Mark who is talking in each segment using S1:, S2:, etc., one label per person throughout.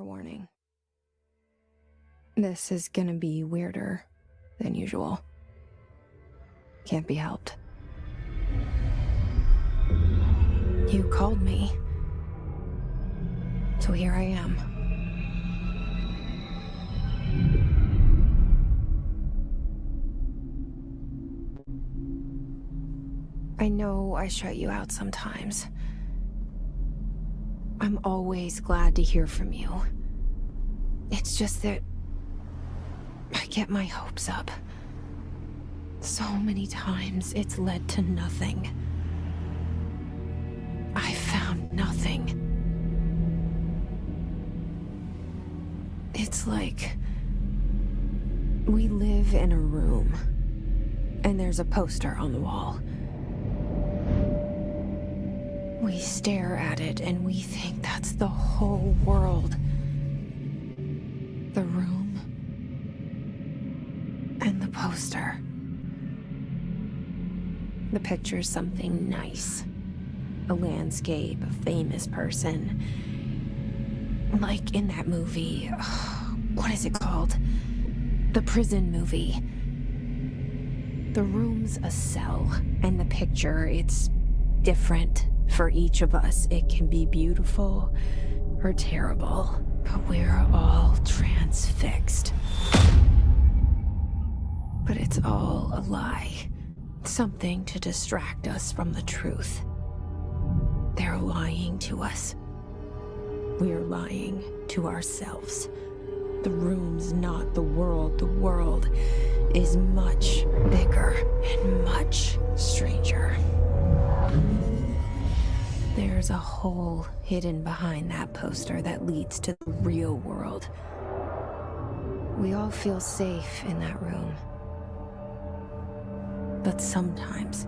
S1: Warning. This is gonna be weirder than usual. Can't be helped. You called me. So here I am. I know I shut you out sometimes. I'm always glad to hear from you. It's just that I get my hopes up. So many times it's led to nothing. I found nothing. It's like we live in a room, and there's a poster on the wall. We stare at it and we think that's the whole world. The room and the poster. The picture's something nice. A landscape, a famous person. Like in that movie, what is it called? The prison movie. The room's a cell, and the picture, it's different for each of us. It can be beautiful or terrible, but we're all transfixed. But it's all a lie. Something to distract us from the truth. They're lying to us. We're lying to ourselves. The room's not the world. The world is much bigger and much stranger. There's a hole hidden behind that poster that leads to the real world. We all feel safe in that room. But sometimes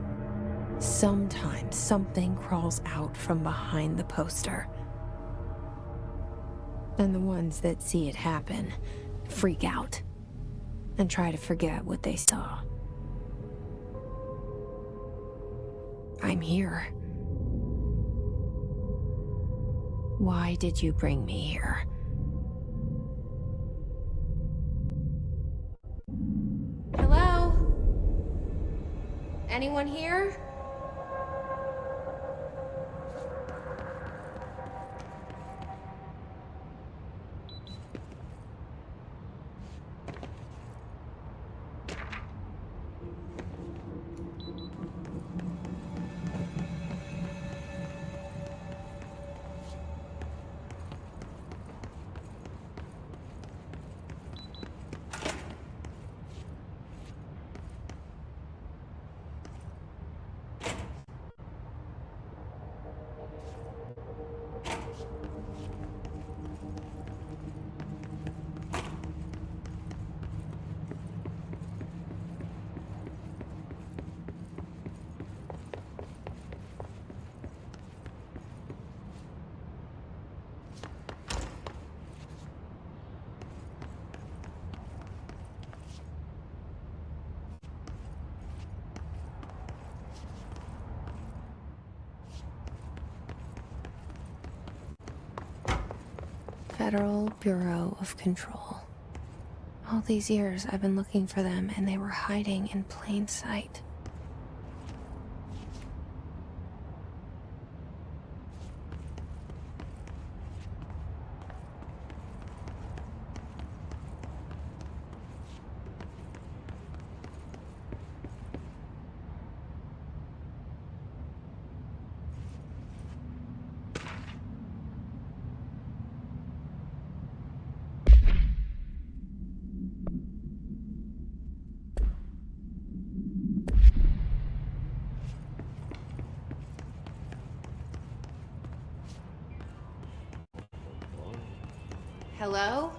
S1: something crawls out from behind the poster. And the ones that see it happen freak out and try to forget what they saw. I'm here. Why did you bring me here? Hello? Anyone here? Federal Bureau of Control. All these years I've been looking for them, and they were hiding in plain sight. Hello?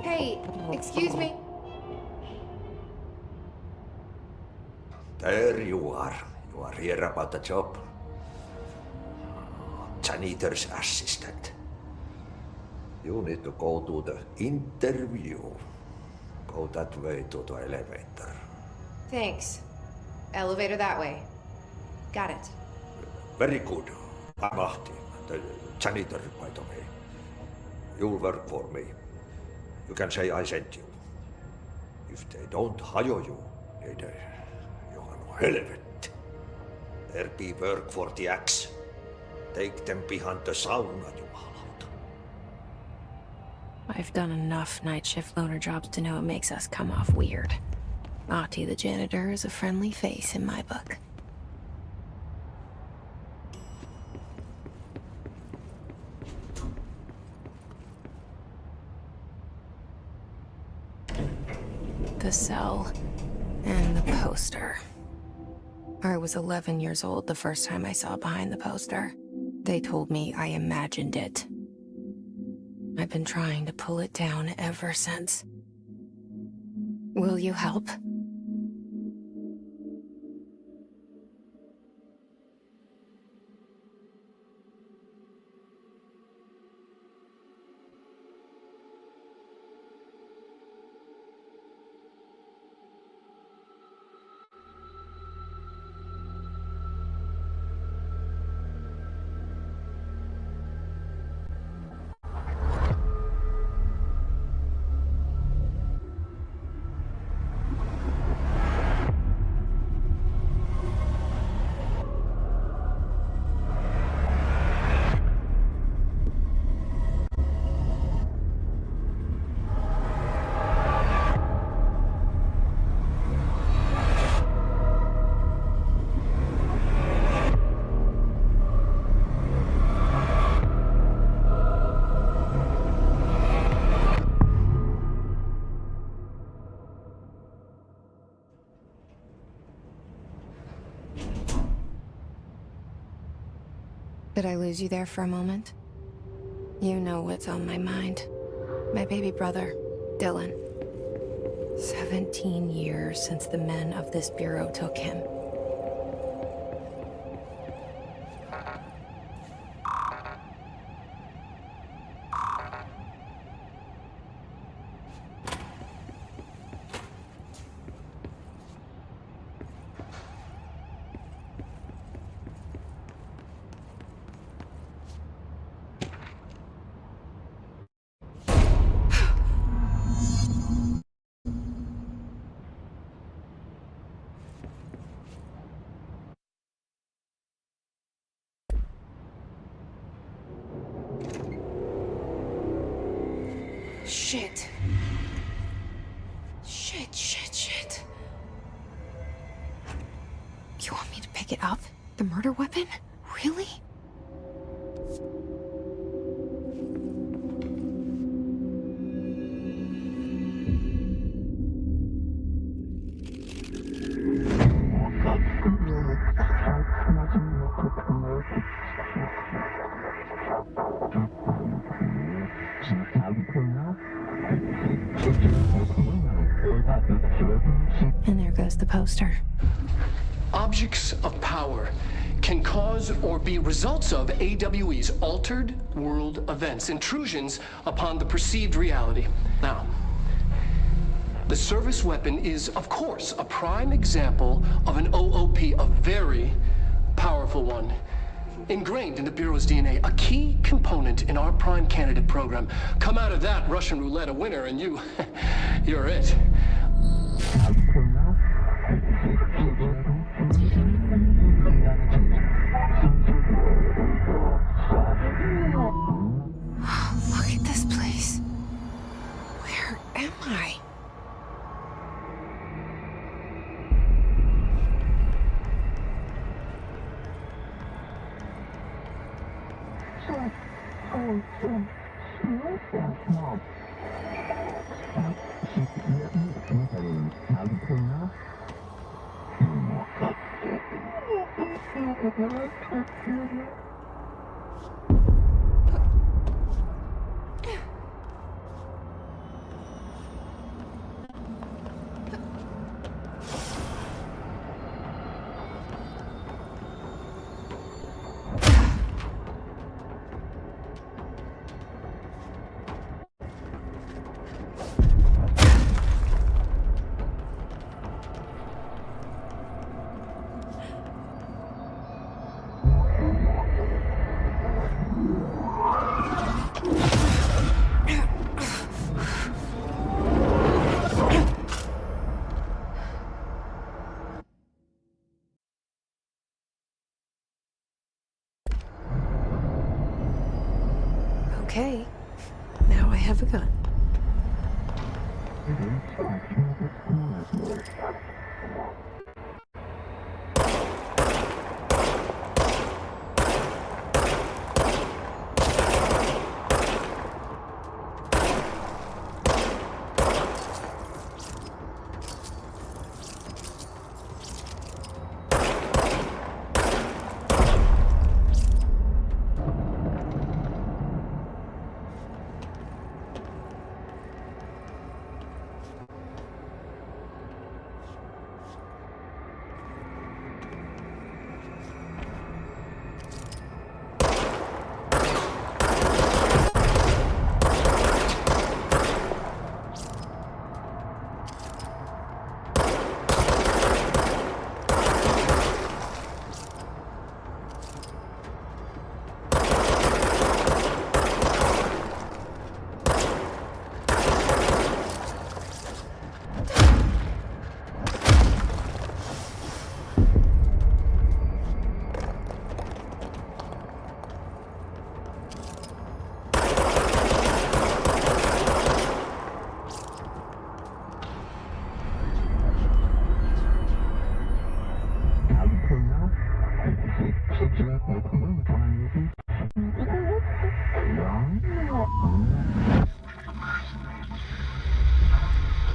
S1: Hey, excuse me?
S2: There you are. You are here about the job. Janitor's assistant. You need to go to the interview. Go that way to the elevator.
S1: Thanks. Elevator that way. Got it.
S2: Very good. I'm Ahti, the janitor, by the way. You'll work for me. You can say I sent you. If they don't hire you, niin johan on helvet. There be work for the axe. Take them behind the sauna, jumalauta.
S1: I've done enough night shift loner jobs to know it makes us come off weird. Ahti the janitor is a friendly face in my book. The cell and the poster. I was 11 years old the first time I saw behind the poster. They told me I imagined it. I've been trying to pull it down ever since. Will you help? Did I lose you there for a moment? You know what's on my mind. My baby brother, Dylan. 17 years since the men of this bureau took him. Shit. Shit. You want me to pick it up? The murder weapon? Really? And there goes the poster.
S3: Objects of power can cause or be results of AWE's altered world events, intrusions upon the perceived reality. Now, the service weapon is, of course, a prime example of an OOP, a very powerful one. Ingrained in the Bureau's DNA, a key component in our prime candidate program. Come out of that Russian roulette a winner and you're it.
S1: Look at this place. Where am I? Okay. Now I have a gun.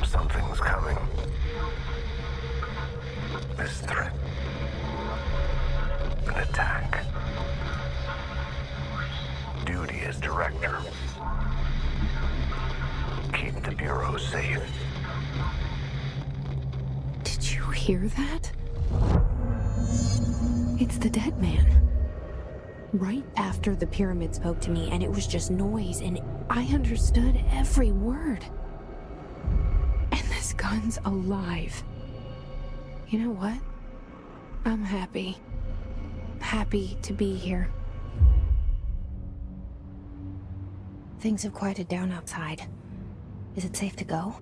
S4: Something's coming. This threat. An attack. Duty as director. Keep the Bureau safe.
S1: Did you hear that? It's the dead man. Right after the pyramid spoke to me, and it was just noise, and I understood every word. And this gun's alive. You know what? I'm happy. Happy to be here. Things have quieted down outside. Is it safe to go?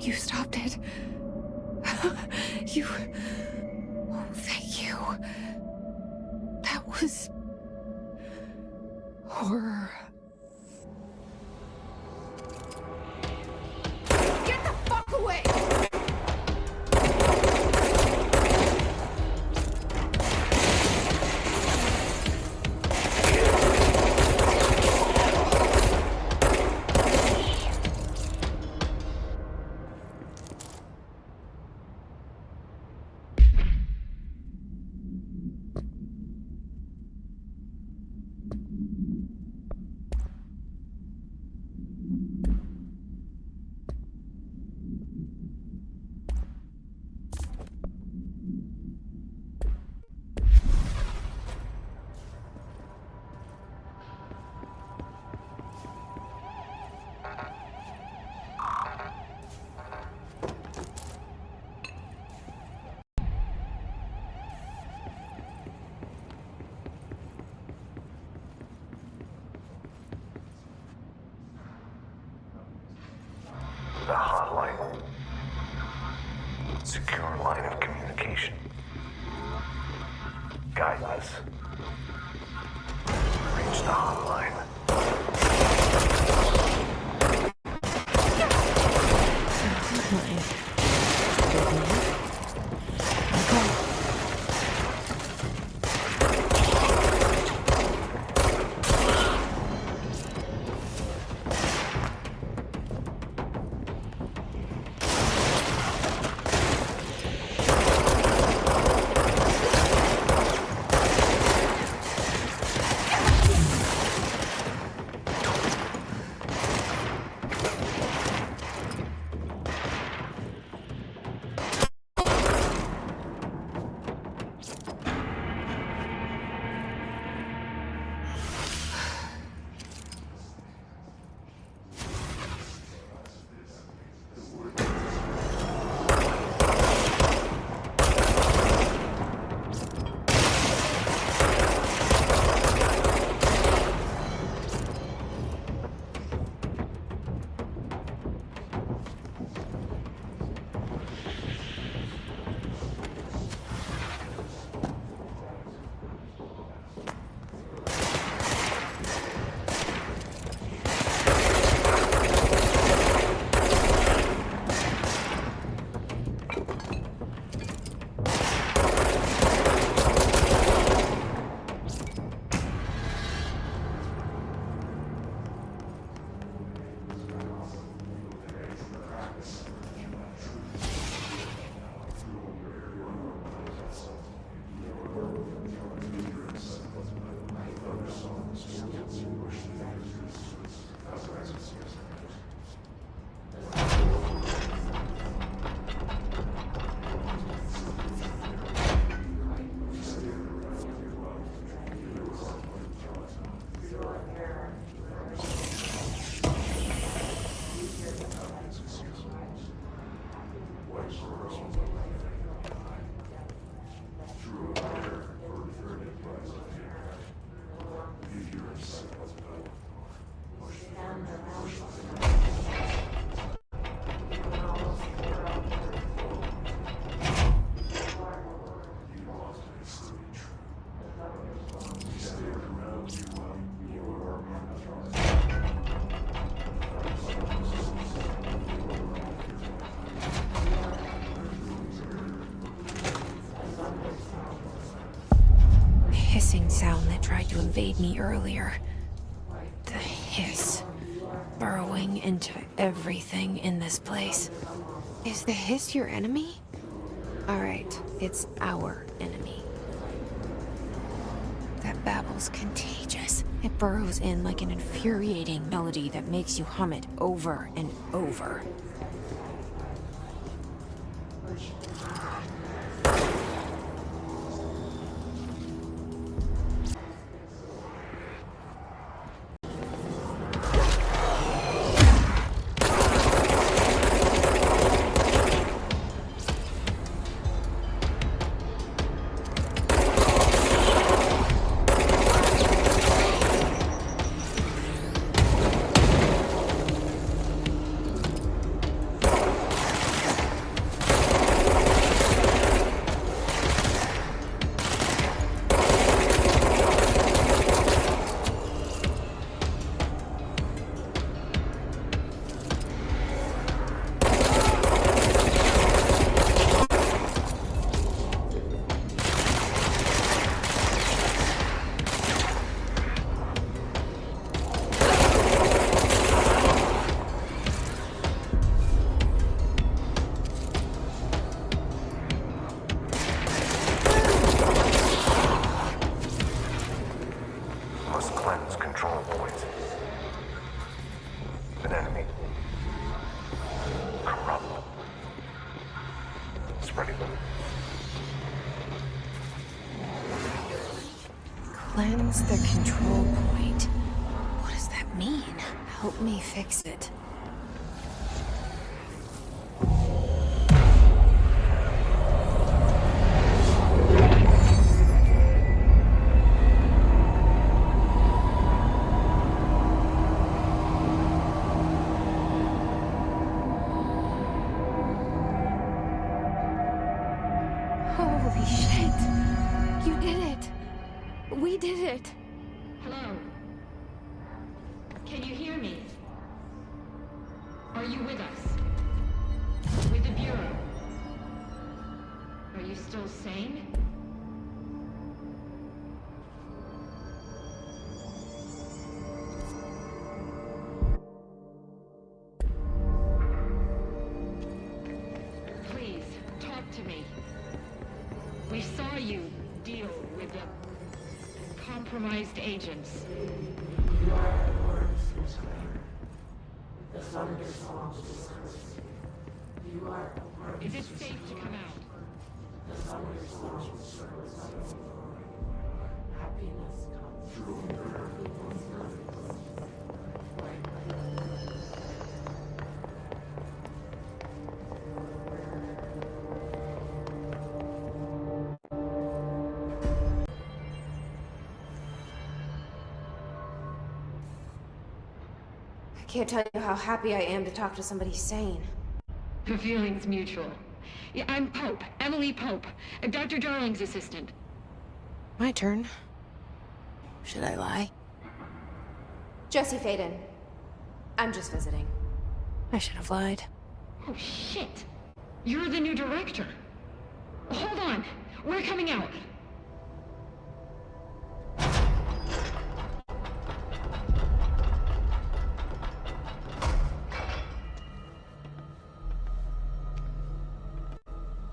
S1: You stopped it. You... Oh, thank you. That was... horror. Get the fuck away!
S4: The hotline. Secure line of communication. Guide us. Reach the hotline.
S1: sound that tried to invade me earlier. The hiss. Burrowing into everything in this place. Is the hiss your enemy? Alright, it's our enemy. That babble's contagious. It burrows in like an infuriating melody that makes you hum it over and over.
S4: Must cleanse control points. An enemy. Corrupt. Spreading them.
S1: Cleanse the control point. What does that mean? Help me fix it. Holy shit! You did it! We did it!
S5: Hello? Can you hear me? Are you with us? With the Bureau? Are you still sane? Please, talk to me. We saw you deal with the compromised agents. Is it safe to come out?
S1: I can't tell you how happy I am to talk to somebody sane.
S5: The feeling's mutual. Yeah, I'm Pope, Emily Pope, Dr. Darling's assistant.
S1: My turn. Should I lie? Jesse Faden. I'm just visiting. I should have lied.
S5: Oh, shit. You're the new director. Hold on. We're coming out.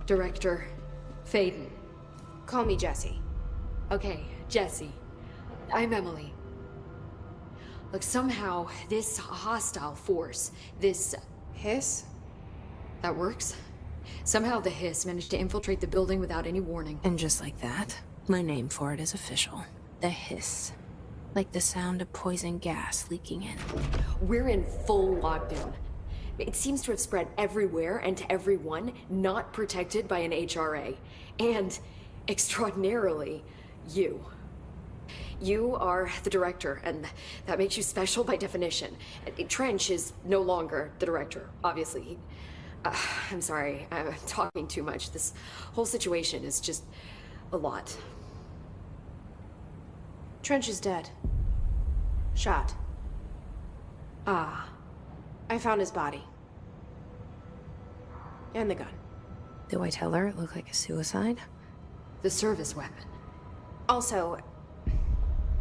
S6: Director Faden.
S1: Call me Jesse.
S6: Okay, Jesse. I'm Emily. Look, somehow this hostile force, this...
S1: Hiss?
S6: that works? Somehow the hiss managed to infiltrate the building without any warning.
S1: And just like that, my name for it is official. The hiss. Like the sound of poison gas leaking in.
S6: We're in full lockdown. It seems to have spread everywhere and to everyone not protected by an HRA. And, extraordinarily, you. You are the director, and that makes you special by definition. Trench is no longer the director, obviously. I'm sorry, I'm talking too much. This whole situation is just a lot.
S1: Trench is dead. Shot.
S6: Ah.
S1: I found his body. And the gun. Do I tell her it looked like a suicide?
S6: The service weapon.
S1: Also,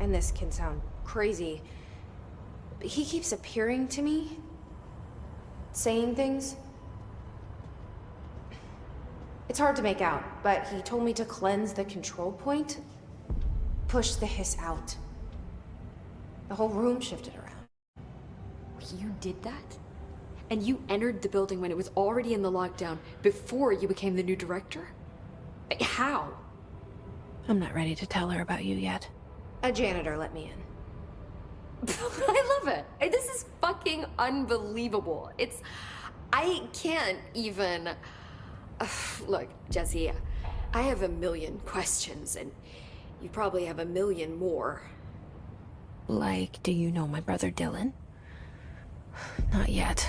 S1: and this can sound crazy, but he keeps appearing to me, saying things. It's hard to make out, but he told me to cleanse the control point, push the hiss out. The whole room shifted around.
S6: You did that? And you entered the building when it was already in the lockdown before you became the new director? How?
S1: I'm not ready to tell her about you yet. A janitor let me in.
S6: I love it. This is fucking unbelievable. I can't even... Look, Jesse, I have a million questions, and you probably have a million more.
S1: Like, do you know my brother Dylan? Not yet.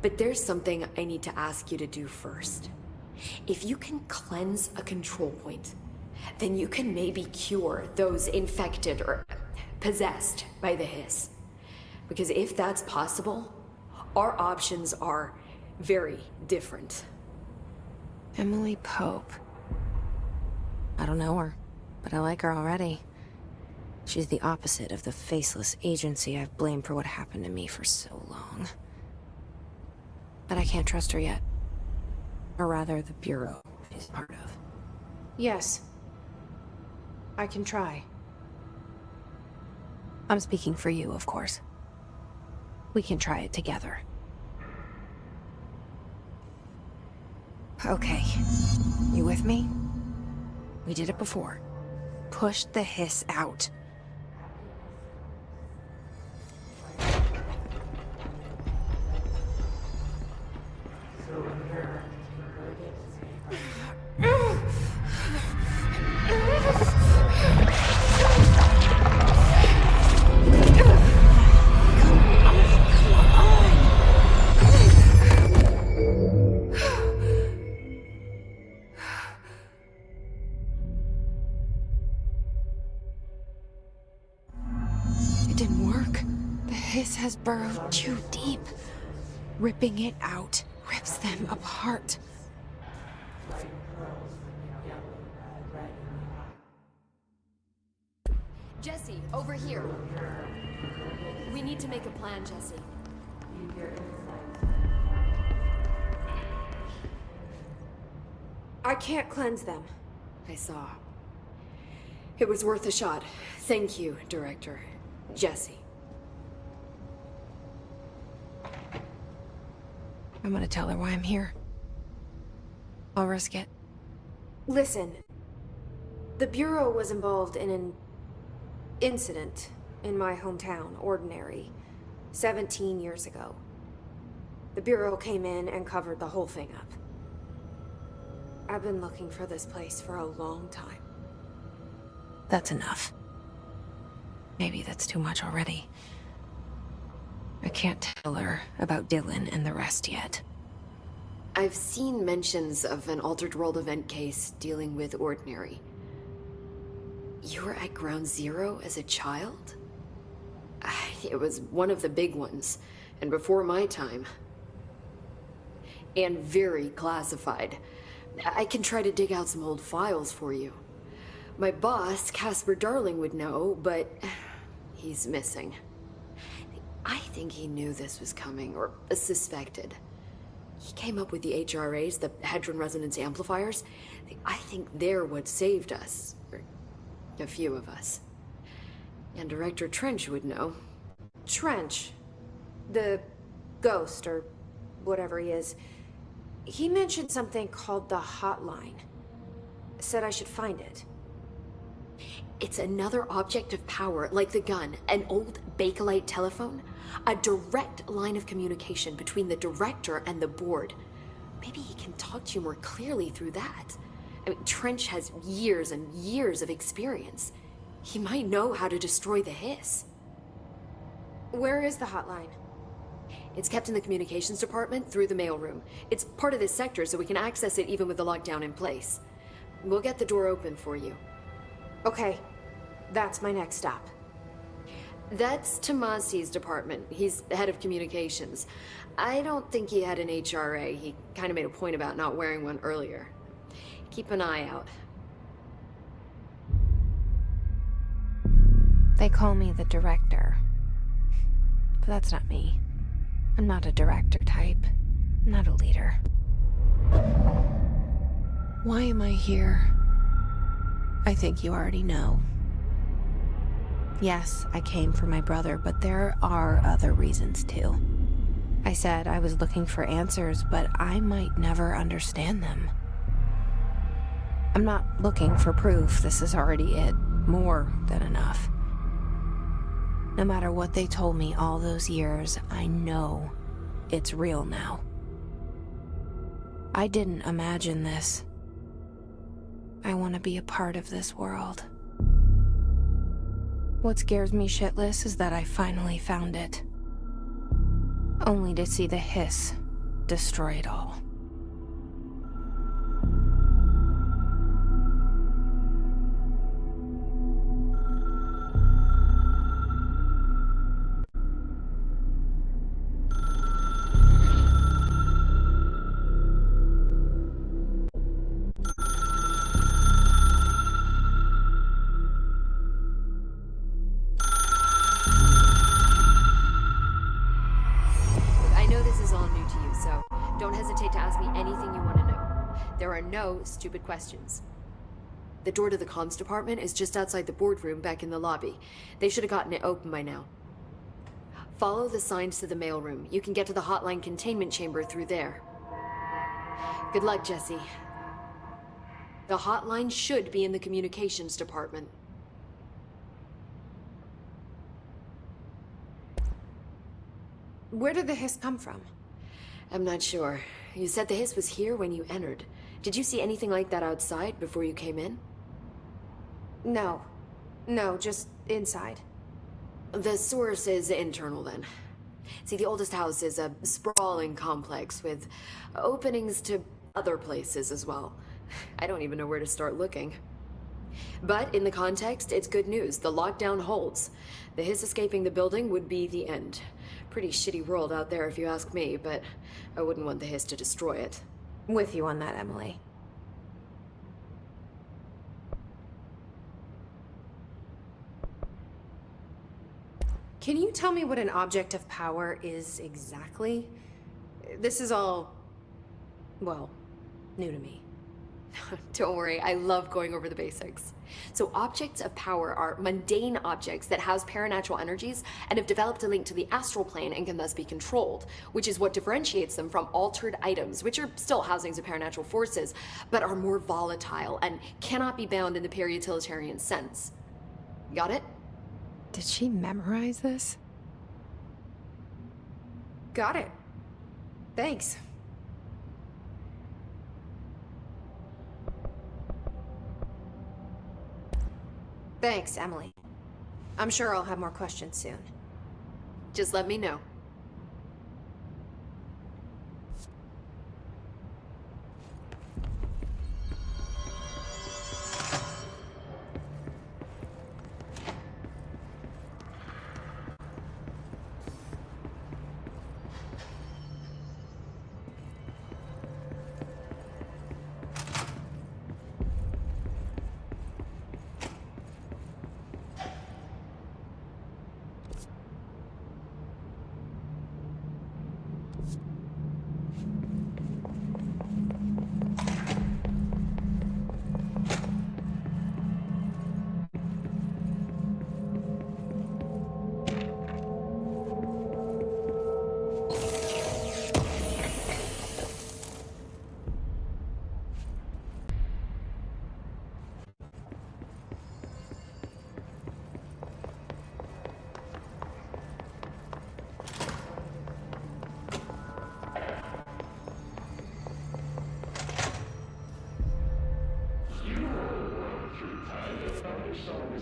S6: But there's something I need to ask you to do first. If you can cleanse a control point, then you can maybe cure those infected or possessed by the hiss. Because if that's possible, our options are very different.
S1: Emily Pope. I don't know her, but I like her already. She's the opposite of the faceless agency I've blamed for what happened to me for so long. But I can't trust her yet. Or rather, the Bureau she's part of. Yes. I can try. I'm speaking for you, of course. We can try it together. Okay. You with me? We did it before. Push the hiss out. It didn't work. The hiss has burrowed too deep. Ripping it out rips them apart.
S6: Jesse, over here. We need to make a plan, Jesse.
S1: I can't cleanse them.
S6: I saw. It was worth a shot. Thank you, Director. Jesse.
S1: I'm gonna tell her why I'm here. I'll risk it. Listen. The Bureau was involved in an incident in my hometown, Ordinary, 17 years ago. The Bureau came in and covered the whole thing up. I've been looking for this place for a long time. That's enough. Maybe that's too much already. I can't tell her about Dylan and the rest yet.
S6: I've seen mentions of an Altered World event case dealing with Ordinary. You were at Ground Zero as a child? It was one of the big ones, and before my time. And very classified. I can try to dig out some old files for you. My boss, Casper Darling, would know, but he's missing. I think he knew this was coming, or suspected. He came up with the HRAs, the Hadron Resonance Amplifiers. I think they're what saved us. Or a few of us. And Director Trench would know.
S1: Trench? The ghost, or whatever he is. He mentioned something called the Hotline. Said I should find it.
S6: It's another object of power, like the gun, an old Bakelite telephone. A direct line of communication between the director and the board. Maybe he can talk to you more clearly through that. I mean, Trench has years and years of experience. He might know how to destroy the hiss.
S1: Where is the hotline?
S6: It's kept in the communications department through the mailroom. It's part of this sector, so we can access it even with the lockdown in place. We'll get the door open for you.
S1: Okay, that's my next stop.
S6: That's Tomasi's department. He's the head of communications. I don't think he had an HRA. He kind of made a point about not wearing one earlier. Keep an eye out.
S1: They call me the director. But that's not me. I'm not a director type. I'm not a leader. Why am I here? I think you already know. Yes, I came for my brother, but there are other reasons too. I said I was looking for answers, but I might never understand them. I'm not looking for proof. This is already it. More than enough. No matter what they told me all those years, I know it's real now. I didn't imagine this. I want to be a part of this world. What scares me shitless is that I finally found it. Only to see the hiss destroy it all.
S6: There are no stupid questions. The door to the comms department is just outside the boardroom back in the lobby. They should have gotten it open by now. Follow the signs to the mailroom. You can get to the hotline containment chamber through there. Good luck, Jesse. The hotline should be in the communications department.
S1: Where did the hiss come from?
S6: I'm not sure. You said the hiss was here when you entered. Did you see anything like that outside before you came in?
S1: No, just inside.
S6: The source is internal then. See, the Oldest House is a sprawling complex with openings to other places as well. I don't even know where to start looking. But in the context, it's good news. The lockdown holds. The hiss escaping the building would be the end. Pretty shitty world out there if you ask me, but I wouldn't want the hiss to destroy it.
S1: With you on that, Emily. Can you tell me what an object of power is exactly? This is all, well, new to me.
S6: Don't worry, I love going over the basics. So objects of power are mundane objects that house paranatural energies and have developed a link to the astral plane and can thus be controlled, which is what differentiates them from altered items, which are still housings of paranatural forces, but are more volatile and cannot be bound in the peri-utilitarian sense. Got it?
S1: Did she memorize this? Got it. Thanks. Thanks, Emily. I'm sure I'll have more questions soon.
S6: Just let me know.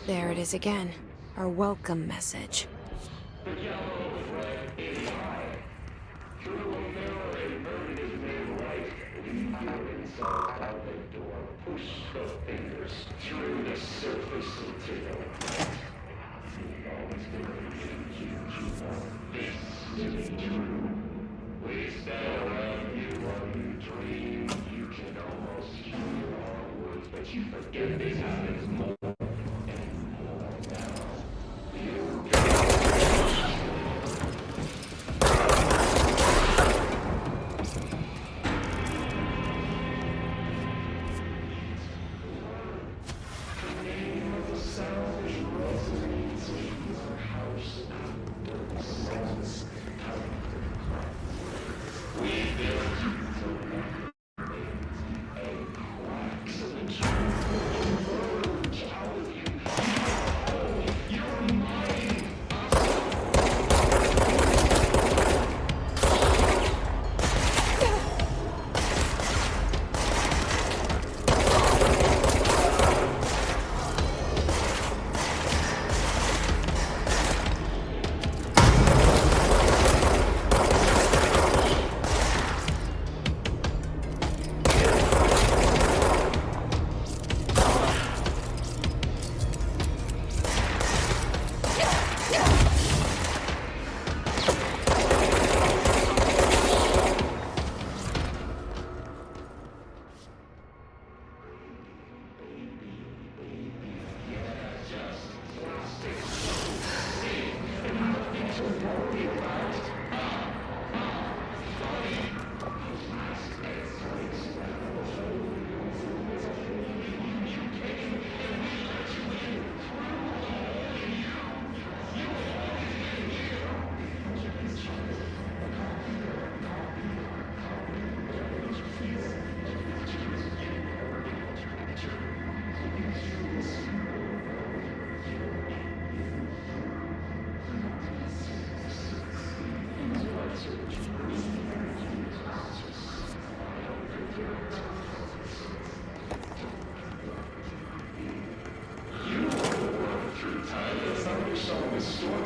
S1: There it is again. Our welcome message.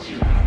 S7: You